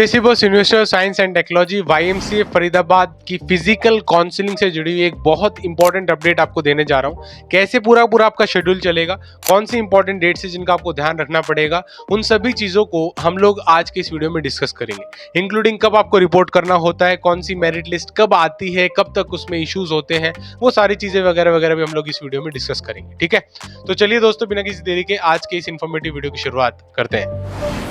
KC Bose university of science and technology YMCA Faridabad की physical counselling से जुड़ी हुई एक बहुत इंपॉर्टेंट अपडेट आपको देने जा रहा हूँ। कैसे पूरा आपका शेड्यूल चलेगा, कौन सी इंपॉर्टेंट डेट्स है जिनका आपको ध्यान रखना पड़ेगा, उन सभी चीज़ों को हम लोग आज के इस वीडियो में डिस्कस करेंगे। इंक्लूडिंग कब आपको रिपोर्ट करना होता है, कौन सी मेरिट लिस्ट कब आती है, कब तक उसमें इश्यूज होते हैं, वो सारी चीज़ें वगैरह वगैरह भी हम लोग इस वीडियो में डिस्कस करेंगे। ठीक है, तो चलिए दोस्तों, बिना किसी देरी के आज के इस इन्फॉर्मेटिव वीडियो की शुरुआत करते हैं।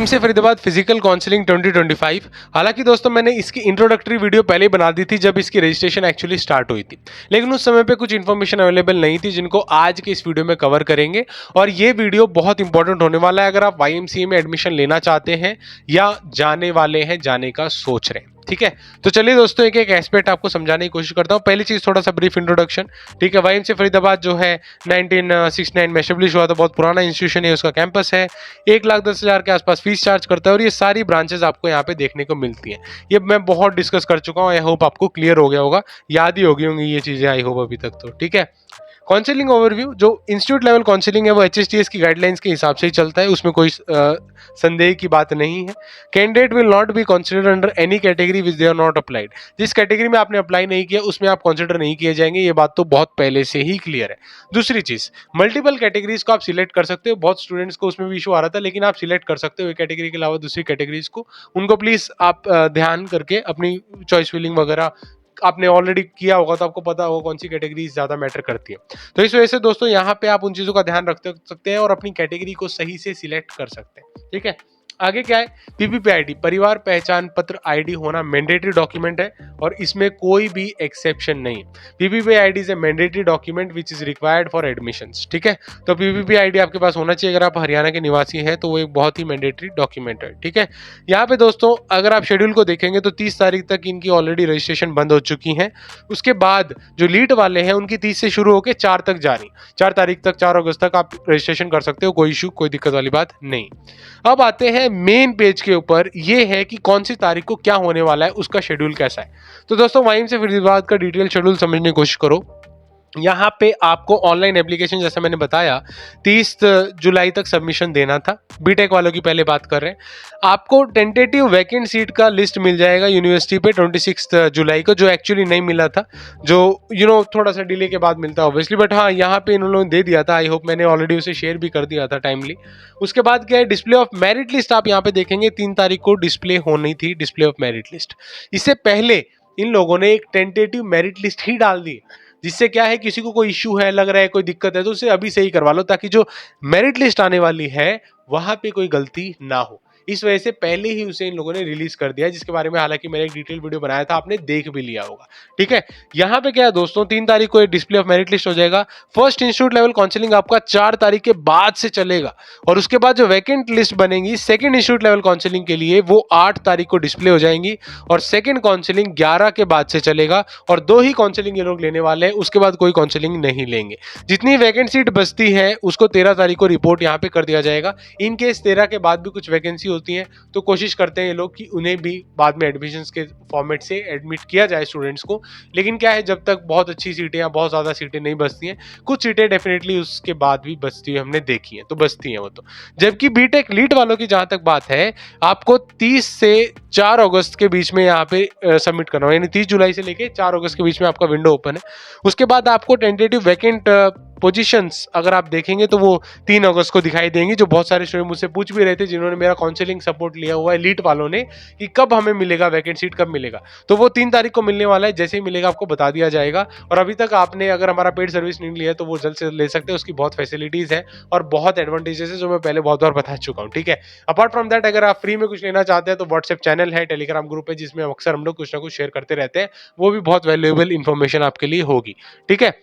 से फरीदाबाद फिजिकल काउंसलिंग 2025। हालांकि दोस्तों मैंने इसकी इंट्रोडक्टरी वीडियो पहले ही बना दी थी जब इसकी रजिस्ट्रेशन एक्चुअली स्टार्ट हुई थी, लेकिन उस समय पे कुछ इन्फॉर्मेशन अवेलेबल नहीं थी जिनको आज के इस वीडियो में कवर करेंगे। और ये वीडियो बहुत इंपॉर्टेंट होने वाला है अगर आप वाईएमसीए में एडमिशन लेना चाहते हैं या जाने वाले हैं, जाने का सोच रहे हैं। ठीक है, तो चलिए दोस्तों एक एक एस्पेक्ट आपको समझाने की कोशिश करता हूँ। पहली चीज थोड़ा सा ब्रीफ इंट्रोडक्शन। ठीक है, वाईएमसीए फरीदाबाद जो है 1969 में एस्टेब्लिश हुआ था, बहुत पुराना इंस्टीट्यूशन है, उसका कैंपस है, 1,10,000 के आसपास फीस चार्ज करता है और ये सारी ब्रांचेस आपको यहाँ पे देखने को मिलती हैं। ये मैं बहुत डिस्कस कर चुका हूँ, आई होप आपको क्लियर हो गया होगा, याद ही होगी होंगी ये चीजें आई होप अभी तक तो। ठीक है, काउंसलिंग ओवरव्यू, जो इंस्टीट्यूट लेवल काउंसलिंग है वो एचएसटीएस की गाइडलाइंस के हिसाब से ही चलता है, उसमें कोई संदेह की बात नहीं है। Candidate will not be considered under any category which they are not applied. जिस कैटेगरी में आपने अप्लाई नहीं किया उसमें आप कंसिडर नहीं किए जाएंगे, ये बात तो बहुत पहले से ही क्लियर है। दूसरी चीज, मल्टीपल कैटेगरीज को आप सिलेक्ट कर सकते हो। बहुत स्टूडेंट्स को उसमें भी इशू आ रहा था, लेकिन आप सिलेक्ट कर सकते हो एक कैटेगरी के अलावा दूसरी कैटेगरीज को। उनको प्लीज आप ध्यान करके अपनी चॉइस फिलिंग वगैरह आपने ऑलरेडी किया होगा तो आपको पता होगा कौन सी कैटेगरी ज्यादा मैटर करती है। तो इस वजह से दोस्तों यहाँ पे आप उन चीजों का ध्यान रख सकते हैं और अपनी कैटेगरी को सही से सिलेक्ट कर सकते हैं। ठीक है, आगे क्या है, पीपीपी परिवार पहचान पत्र आईडी होना मैंडेटरी डॉक्यूमेंट है और इसमें कोई भी एक्सेप्शन नहीं। PPP ID is a mandatory document which is required for admissions. ठीक है, तो पीपीपी आईडी आपके पास होना चाहिए। अगर आप हरियाणा के निवासी हैं तो वो एक बहुत ही मैंडेटरी डॉक्यूमेंट है। ठीक है, यहाँ पे दोस्तों अगर आप शेड्यूल को देखेंगे तो 30 तारीख तक इनकी ऑलरेडी रजिस्ट्रेशन बंद हो चुकी है। उसके बाद जो लीड वाले हैं उनकी 30 से शुरू होकर 4 तक जारी, 4 तारीख तक, 4 अगस्त तक आप रजिस्ट्रेशन कर सकते हो, कोई इशू कोई दिक्कत वाली बात नहीं। अब आते हैं मेन पेज के ऊपर, ये है कि कौन सी तारीख को क्या होने वाला है, उसका शेड्यूल कैसा है। तो दोस्तों वाईएमसीए फरीदाबाद का डिटेल शेड्यूल समझने की कोशिश करो। यहाँ पे आपको ऑनलाइन एप्लीकेशन, जैसा मैंने बताया, 30 जुलाई तक सबमिशन देना था। बीटेक वालों की पहले बात कर रहे हैं। आपको टेंटेटिव वैकेंट सीट का लिस्ट मिल जाएगा यूनिवर्सिटी पे 26 जुलाई को, जो एक्चुअली नहीं मिला था, जो थोड़ा सा डिले के बाद मिलता है ऑब्वियसली, बट हाँ यहाँ पे इन्होंने दे दिया था। आई होप मैंने ऑलरेडी उसे शेयर भी कर दिया था टाइमली। उसके बाद क्या है, डिस्प्ले ऑफ मेरिट लिस्ट आप यहाँ पे देखेंगे 3 तारीख को डिस्प्ले होनी थी, डिस्प्ले ऑफ मेरिट लिस्ट। इससे पहले इन लोगों ने एक टेंटेटिव मेरिट लिस्ट ही डाल दी, जिससे क्या है, किसी को कोई इश्यू है, लग रहा है कोई दिक्कत है, तो उसे अभी से ही करवा लो ताकि जो मेरिट लिस्ट आने वाली है वहां पे कोई गलती ना हो। इस वजह से पहले ही उसे इन लोगों ने रिलीज कर दिया, जिसके बारे में हालांकि मैंने एक डिटेल वीडियो बनाया था, आपने देख भी लिया होगा। ठीक है, यहाँ पे क्या है दोस्तों, 3 तारीख को डिस्प्ले ऑफ मेरिट लिस्ट हो जाएगा। फर्स्ट इंस्टीट्यूट लेवल काउंसलिंग आपका 4 तारीख के बाद से चलेगा और उसके बाद जो वैकेंट लिस्ट बनेगी सेकंड इंस्टीट्यूट लेवल काउंसलिंग के लिए, वो 8 तारीख को डिस्प्ले हो जाएंगी और सेकंड काउंसलिंग 11 के बाद से चलेगा और 2 ही काउंसलिंग ये लोग लेने वाले हैं, उसके बाद कोई काउंसलिंग नहीं लेंगे। जितनी वैकेंट सीट बचती है उसको 13 तारीख को रिपोर्ट यहाँ पे कर दिया जाएगा। इन केस 13 के बाद भी कुछ वैकेंसी होती है तो कोशिश करते हैं ये लोग कि उन्हें भी बाद में एडमिशंस के फॉर्मेट से एडमिट किया जाए स्टूडेंट्स को। लेकिन क्या है, जब तक बहुत अच्छी सीटें या बहुत ज़्यादा सीटें नहीं बचती हैं, कुछ सीटें डेफिनेटली उसके बाद भी बचती हुई हमने देखी हैं, तो बचती हैं वो तो। जबकि बीटेक लीड वालों की जहाँ तक बात है, आपको 30 से 4 अगस्त के बीच में यहाँ पे सबमिट करना हो, यानी 30 जुलाई से लेके 4 अगस्त के बीच में आपका विंडो ओपन है। उसके बाद आपको टेंटेटिव वैकेंट पोजीशंस अगर आप देखेंगे तो वो 3 अगस्त को दिखाई देंगी, जो बहुत सारे स्टूडेंट मुझसे पूछ भी रहे थे जिन्होंने मेरा काउंसलिंग सपोर्ट लिया हुआ है लीड वालों ने, कि कब हमें मिलेगा वैकेंट सीट, कब मिलेगा। तो वो 3 तारीख को मिलने वाला है, जैसे ही मिलेगा आपको बता दिया जाएगा। और अभी तक आपने अगर हमारा पेड सर्विस नहीं लिया तो वो जल्द से ले सकते हैं, उसकी बहुत फैसिलिटीज है और बहुत एडवांटेजेस है जो मैं पहले बहुत बार बता चुका हूँ। ठीक है, अपार्ट फ्रॉम दैट अगर आप फ्री में कुछ लेना चाहते हैं तो व्हाट्सएप चैनल है, टेलीग्राम ग्रुप है, जिसमें अक्सर हम लोग कुछ ना कुछ शेयर करते रहते हैं, वो भी बहुत वैल्यूएबल इंफॉर्मेशन आपके लिए होगी। ठीक है,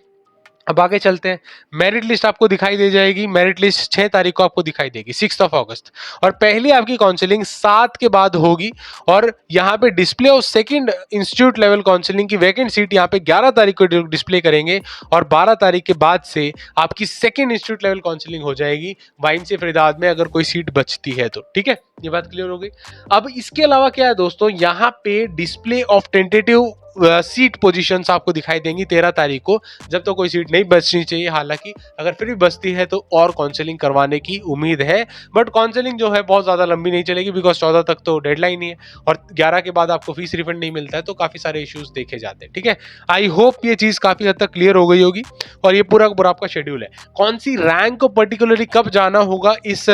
अब आगे चलते हैं। मेरिट लिस्ट आपको दिखाई दे जाएगी, मेरिट लिस्ट 6 तारीख को आपको दिखाई देगी, 6 अगस्त, और पहली आपकी काउंसलिंग 7 के बाद होगी। और यहाँ पे display of second institute level counselling की वैकेंट सीट यहाँ पे 11 तारीख को डिस्प्ले करेंगे और 12 तारीख के बाद से आपकी सेकंड इंस्टीट्यूट लेवल काउंसलिंग हो जाएगी वाईएमसीए फरीदाबाद में, अगर कोई सीट बचती है तो। ठीक है, ये बात क्लियर हो गई। अब इसके अलावा क्या है दोस्तों, यहाँ पे display of tentative seat positions आपको दिखाई देंगी 13 तारीख को, जब तो कोई सीट नहीं बचनी चाहिए। हालांकि अगर फिर भी बचती है तो और काउंसलिंग करवाने की उम्मीद है, बट काउंसलिंग जो है बहुत ज़्यादा लंबी नहीं चलेगी, बिकॉज 14 तक तो डेडलाइन ही है और 11 के बाद आपको फीस रिफंड नहीं मिलता है, तो काफ़ी सारे इश्यूज देखे जाते हैं। ठीक है, आई होप ये चीज़ काफ़ी हद तक क्लियर हो गई होगी। और ये पूरा का पूरा आपका शेड्यूल है। कौन सी रैंक को पर्टिकुलरली कब जाना होगा इस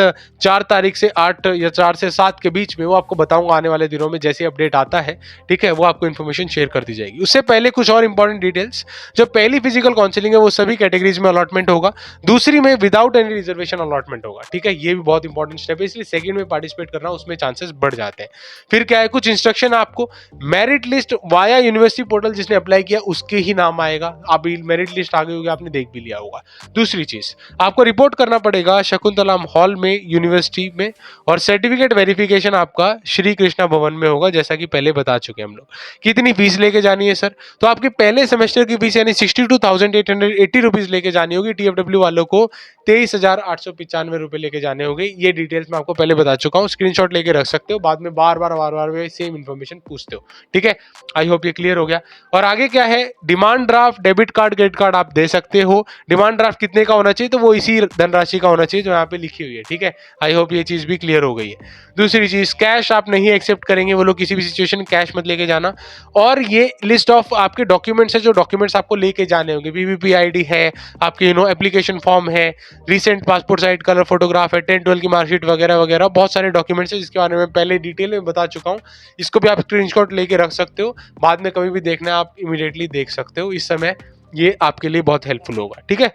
4 तारीख से 8 या 4 से 7 के बीच में, वो आपको बताऊंगा आने वाले दिनों में, जैसे अपडेट आता है। ठीक है, वो आपको इन्फॉर्मेशन शेयर कर दी जाएगी। उससे पहले कुछ और इंपॉर्टेंट डिटेल्स, जो पहली फिजिकल काउंसलिंग है वो सभी कैटेगरीज में अलॉटमेंट होगा, दूसरी में विदाउट एनी रिजर्वेशन अलॉटमेंट होगा। ठीक है, ये भी बहुत इंपॉर्टेंट स्टेप है, इसलिए सेकंड में पार्टिसिपेट करना, उसमें चांसेस बढ़ जाते हैं। फिर क्या है, कुछ इंस्ट्रक्शन आपको, merit list via university portal जिसने अप्लाई किया उसके ही नाम आएगा। अभी मेरिट लिस्ट आ गई होगी, आपने देख भी लिया होगा। दूसरी चीज, आपको रिपोर्ट करना पड़ेगा शकुंतला हॉल में यूनिवर्सिटी में, और सर्टिफिकेट वेरिफिकेशन आपका श्री कृष्णा भवन में होगा, जैसा कि पहले बता चुके हैं हम लोग। कितनी फीस लेके जानी है सर, तो आपके पहले सेमेस्टर की फीस यानी 62,880 रुपीज लेके जानी होगी। टीएफडब्ल्यू वालों को 23,895 रुपए लेके जाने होंगे। ये डिटेल्स मैं आपको पहले बता चुका हूँ, स्क्रीनशॉट लेके रख सकते हो, बाद में बार बार सेम इन्फॉर्मेशन पूछते हो। ठीक है, आई होप ये क्लियर हो गया। और आगे क्या है, demand draft, debit card, credit card आप दे सकते हो। डिमांड ड्राफ्ट कितने का होना चाहिए, तो वो इसी धनराशि का होना चाहिए जो यहाँ पे लिखी हुई है। ठीक है, आई होप ये चीज भी क्लियर हो गई है। दूसरी चीज, कैश आप नहीं एक्सेप्ट करेंगे, वो लोग किसी भी सिचुएशन में कैश मत लेके जाना। और ये लिस्ट ऑफ आपके डॉक्यूमेंट्स है, जो डॉक्यूमेंट्स आपको लेके जाने होंगे, बीबीपीआईडी है, आपके एप्लीकेशन फॉर्म है, recent passport size colour photograph है, 10-12 की मार्कशीट वगैरह वगैरह, बहुत सारे डॉक्यूमेंट्स है जिसके बारे में पहले डिटेल में बता चुका हूँ। इसको भी आप स्क्रीनशॉट लेके रख सकते हो, बाद में कभी भी देखना है आप इमीडिएटली देख सकते हो। इस समय ये आपके लिए बहुत हेल्पफुल होगा। ठीक है,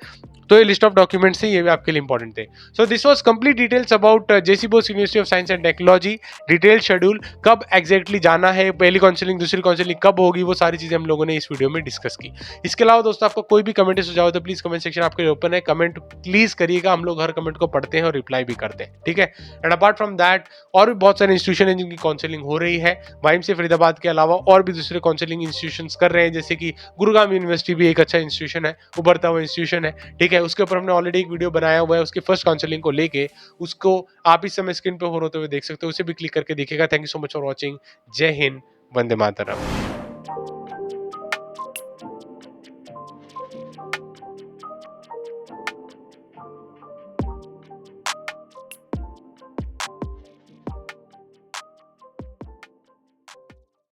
तो ये लिस्ट ऑफ डॉक्यूमेंट्स है, ये भी आपके लिए इंपॉर्टेंट थे। So this was complete details about JC Bose university of science and technology, detail schedule, कब एग्जैक्टली जाना है, पहली काउंसलिंग दूसरी काउंसलिंग कब होगी, वो सारी चीजें हम लोगों ने इस वीडियो में डिस्कस की। इसके अलावा दोस्तों, आपको कोई भी कमेंट सुझाव तो प्लीज कमेंट सेक्शन आपके लिए ओपन है, कमेंट प्लीज करिएगा, हम लोग हर कमेंट को पढ़ते हैं और रिप्लाई भी करते हैं। ठीक है, एंड अपार्ट फ्रॉम दैट और भी बहुत सारे इंस्टीट्यूशन है जिनकी काउंसलिंग हो रही है वाईएमसीए फरीदाबाद के अलावा, और भी दूसरे काउंसलिंग इंस्टीट्यूशन कर रहे हैं, जैसे कि गुरुग्राम यूनिवर्सिटी भी एक अच्छा इंस्टीट्यूशन है, उभरता हुआ इंस्टीट्यूशन है। ठीक है, उसके ऊपर हमने ऑलरेडी एक वीडियो बनाया हुआ है, उसके फर्स्ट काउंसलिंग को लेके, उसको आप इस समय स्क्रीन पे होते हुए देख सकते हो, उसे भी क्लिक करके देखिएगा। Thank you so much for watching. जय हिंद, वंदे मातरम।